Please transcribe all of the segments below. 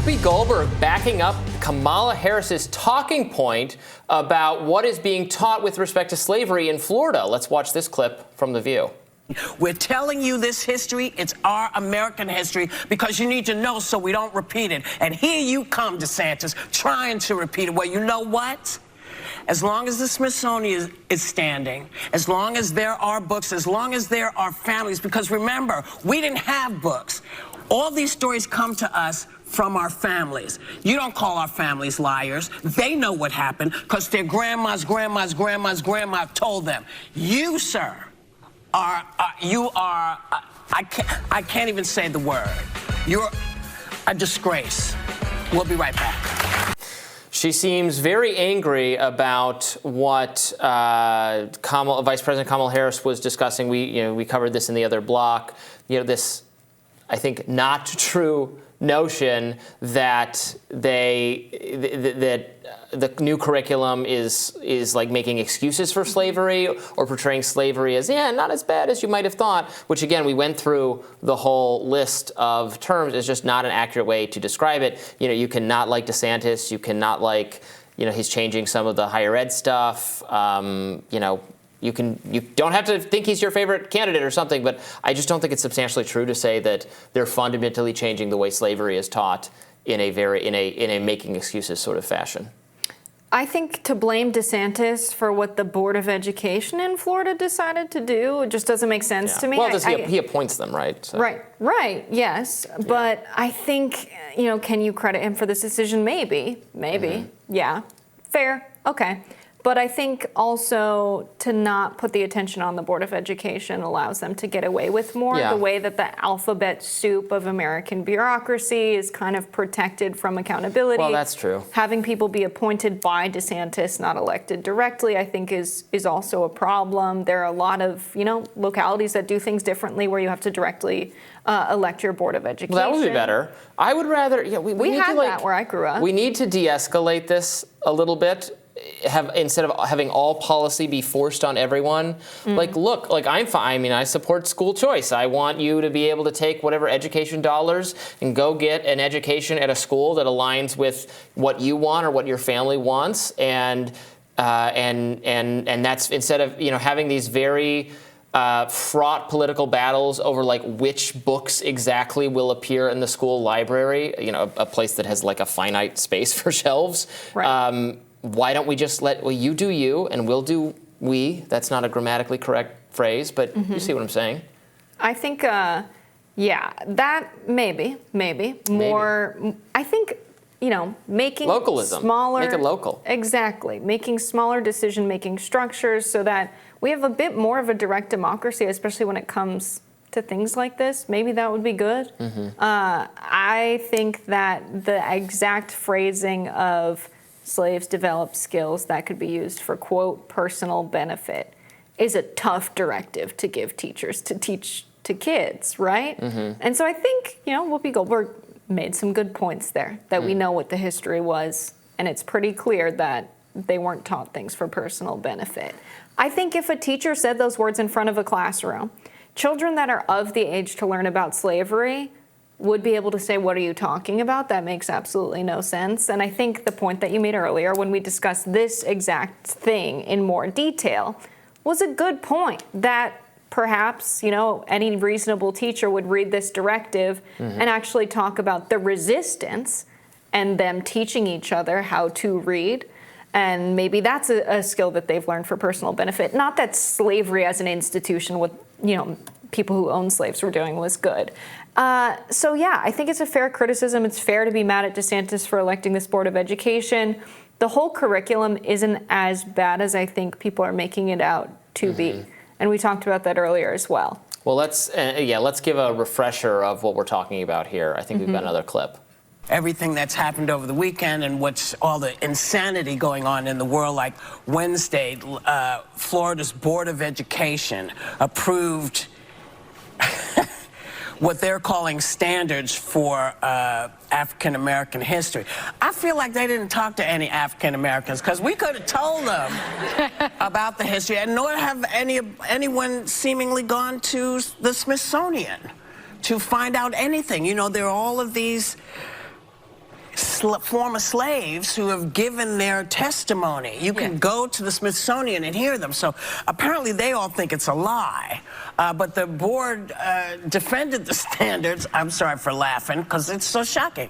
Whoopi Goldberg backing up Kamala Harris's talking point about what is being taught with respect to slavery in Florida. Let's watch this clip from The View. We're telling you this history. It's our American history because you need to know so we don't repeat it. And here you come, DeSantis, trying to repeat it. Well, you know what? As long as the Smithsonian is standing, as long as there are books, as long as there are families, because remember, we didn't have books. All these stories come to us from our families. You don't call our families liars. They know what happened because their grandma's grandma told them. You, sir, I can't even say the word. You're a disgrace. We'll be right back. She seems very angry about what Vice President Kamala Harris was discussing. We covered this in the other block. This, I think, not true notion that the new curriculum is like making excuses for slavery or portraying slavery as, not as bad as you might have thought, which again, we went through the whole list of terms. Is just not an accurate way to describe it. You cannot like DeSantis. You cannot like, he's changing some of the higher ed stuff. You don't have to think he's your favorite candidate or something, but I just don't think it's substantially true to say that they're fundamentally changing the way slavery is taught in a making excuses sort of fashion. I think to blame DeSantis for what the Board of Education in Florida decided to do, it just doesn't make sense to me. Well, he appoints them, right? So. Right, yes. Yeah. But I think, can you credit him for this decision? Maybe. Mm-hmm. Yeah. Fair. Okay. But I think also to not put the attention on the Board of Education allows them to get away with more. Yeah. The way that the alphabet soup of American bureaucracy is kind of protected from accountability. Well, that's true. Having people be appointed by DeSantis, not elected directly, I think is also a problem. There are a lot of, localities that do things differently where you have to directly elect your Board of Education. Well, that would be better. I would rather, we need had to, that where I grew up. We need to de-escalate this a little bit. Instead of having all policy be forced on everyone, I'm fine. I support school choice. I want you to be able to take whatever education dollars and go get an education at a school that aligns with what you want or what your family wants, and that's instead of having these very fraught political battles over which books exactly will appear in the school library. A place that has a finite space for shelves. Right. Why don't we just you do you and we'll do we? That's not a grammatically correct phrase, but you see what I'm saying. I think, that maybe more. I think, making localism, smaller, make it local. Exactly, making smaller decision-making structures so that we have a bit more of a direct democracy, especially when it comes to things like this. Maybe that would be good. Mm-hmm. I think that the exact phrasing of slaves develop skills that could be used for, quote, personal benefit is a tough directive to give teachers to teach to kids, right? Mm-hmm. And so I think, Whoopi Goldberg made some good points there, that we know what the history was, and it's pretty clear that they weren't taught things for personal benefit. I think if a teacher said those words in front of a classroom, children that are of the age to learn about slavery would be able to say, what are you talking about? That makes absolutely no sense. And I think the point that you made earlier when we discussed this exact thing in more detail was a good point, that perhaps, any reasonable teacher would read this directive and actually talk about the resistance and them teaching each other how to read. And maybe that's a skill that they've learned for personal benefit. Not that slavery as an institution with, people who owned slaves were doing was good. I think it's a fair criticism. It's fair to be mad at DeSantis for electing this Board of Education. The whole curriculum isn't as bad as I think people are making it out to be. And we talked about that earlier as well. Well, let's give a refresher of what we're talking about here. I think we've got another clip. Everything that's happened over the weekend and what's all the insanity going on in the world, like Wednesday, Florida's Board of Education approved what they're calling standards for African American history. I feel like they didn't talk to any African Americans, because we could have told them about the history, and nor have anyone seemingly gone to the Smithsonian to find out anything. There are all of these former slaves who have given their testimony. You can go to the Smithsonian and hear them. So apparently they all think it's a lie. But the board defended the standards. I'm sorry for laughing, because it's so shocking.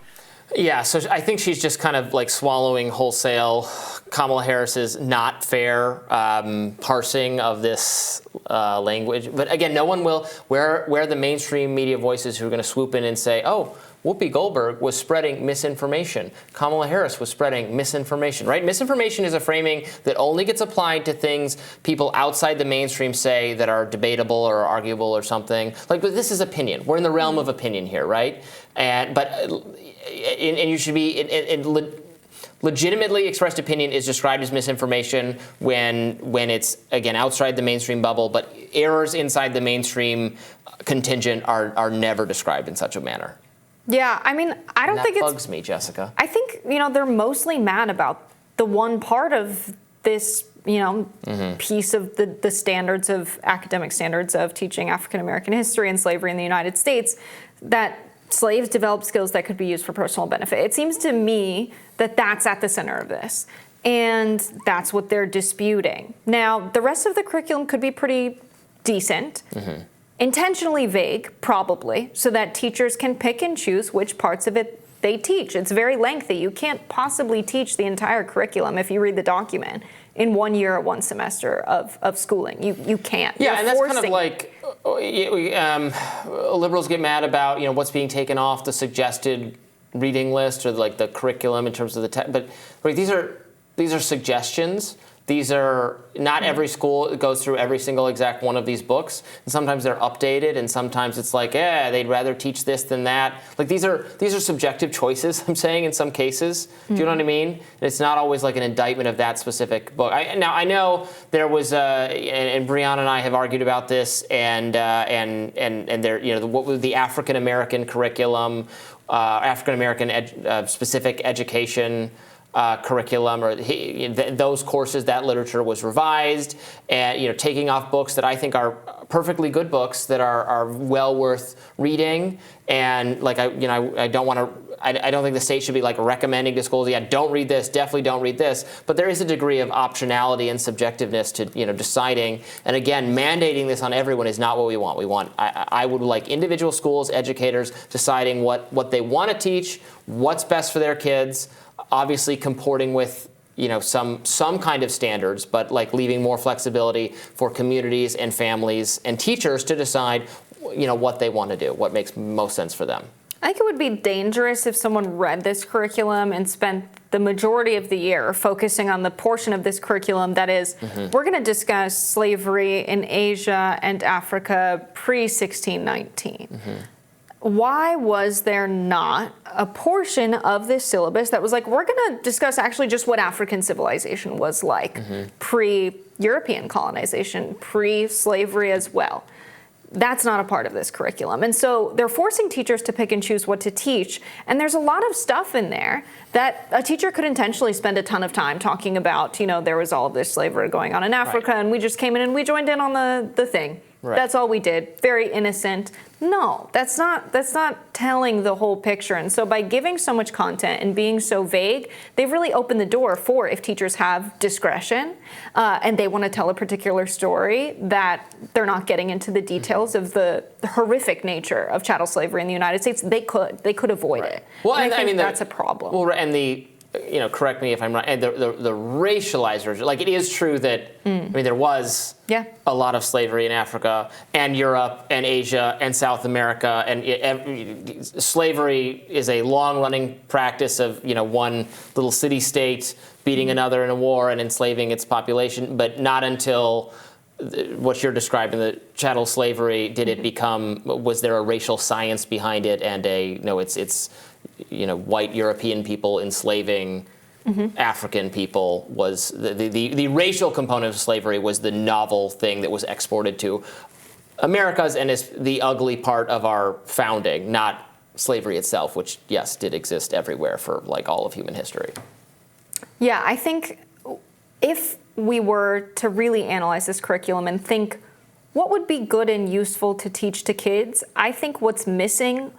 Yeah, so I think she's just kind of like swallowing wholesale Kamala Harris's not fair parsing of this language. But again, no one will, where the mainstream media voices who are going to swoop in and say, oh, Whoopi Goldberg was spreading misinformation. Kamala Harris was spreading misinformation, right? Misinformation is a framing that only gets applied to things people outside the mainstream say that are debatable or arguable or something. Like, but this is opinion. We're in the realm of opinion here, right? And you should be legitimately expressed opinion is described as misinformation when it's, again, outside the mainstream bubble, but errors inside the mainstream contingent are never described in such a manner. Yeah, I mean, I don't think that bugs me, Jessica. I think, they're mostly mad about the one part of this, piece of the standards of academic standards of teaching African American history and slavery in the United States, that slaves developed skills that could be used for personal benefit. It seems to me that that's at the center of this, and that's what they're disputing. Now, the rest of the curriculum could be pretty decent. Intentionally vague, probably, so that teachers can pick and choose which parts of it they teach. It's very lengthy. You can't possibly teach the entire curriculum, if you read the document, in 1 year or 1 semester of schooling. You can't. Yeah, and that's kind of like liberals get mad about what's being taken off the suggested reading list or like the curriculum in terms of the text. But these are suggestions. These are not every school goes through every single exact one of these books. And sometimes they're updated, and sometimes it's like, they'd rather teach this than that. Like these are subjective choices. I'm saying in some cases. Do you know what I mean? And it's not always like an indictment of that specific book. Now I know there was, and Brianna and I have argued about this, and there, what was the African American curriculum, African American specific education. Curriculum or those courses, that literature was revised, and taking off books that I think are perfectly good books that are well worth reading. And like I don't want to. I don't think the state should be like recommending to schools, don't read this, definitely don't read this. But there is a degree of optionality and subjectiveness to deciding. And again, mandating this on everyone is not what we want. I would like individual schools, educators deciding what they want to teach, what's best for their kids. Obviously comporting with some kind of standards, but like leaving more flexibility for communities and families and teachers to decide what they want to do, what makes most sense for them. I think it would be dangerous if someone read this curriculum and spent the majority of the year focusing on the portion of this curriculum that is, we're going to discuss slavery in Asia and Africa pre-1619. Why was there not a portion of this syllabus that was like, we're going to discuss actually just what African civilization was like pre-European colonization, pre-slavery as well? That's not a part of this curriculum. And so they're forcing teachers to pick and choose what to teach. And there's a lot of stuff in there that a teacher could intentionally spend a ton of time talking about, there was all of this slavery going on in Africa, and we just came in and we joined in on the thing. Right. That's all we did. Very innocent. No, that's not telling the whole picture. And so by giving so much content and being so vague, they've really opened the door for, if teachers have discretion and they want to tell a particular story, that they're not getting into the details of the horrific nature of chattel slavery in the United States. They could avoid it. Well, and I think that's a problem. Well, and correct me if I'm wrong, and the racialized version, like it is true that, there was a lot of slavery in Africa and Europe and Asia and South America, and slavery is a long-running practice of, one little city-state beating another in a war and enslaving its population, but not until what you're describing, the chattel slavery, did it become, was there a racial science behind it, and it's white European people enslaving African people. Was the racial component of slavery was the novel thing that was exported to Americas and is the ugly part of our founding, not slavery itself, which, yes, did exist everywhere for like all of human history. Yeah, I think if we were to really analyze this curriculum and think what would be good and useful to teach to kids, I think what's missing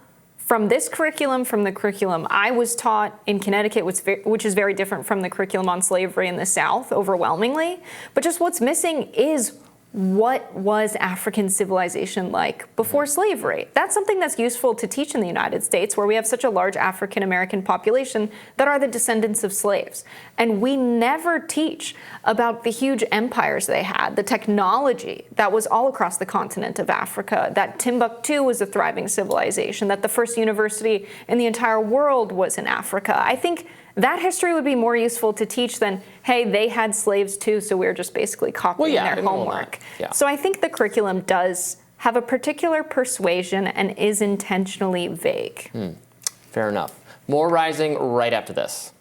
from this curriculum, from the curriculum I was taught in Connecticut, which is very different from the curriculum on slavery in the South, overwhelmingly. But just what's missing is what was African civilization like before slavery? That's something that's useful to teach in the United States, where we have such a large African American population that are the descendants of slaves. And we never teach about the huge empires they had, the technology that was all across the continent of Africa, that Timbuktu was a thriving civilization, that the first university in the entire world was in Africa. I think that history would be more useful to teach than, hey, they had slaves too, so we're just basically copying their homework. So I think the curriculum does have a particular persuasion and is intentionally vague. Fair enough. More Rising right after this.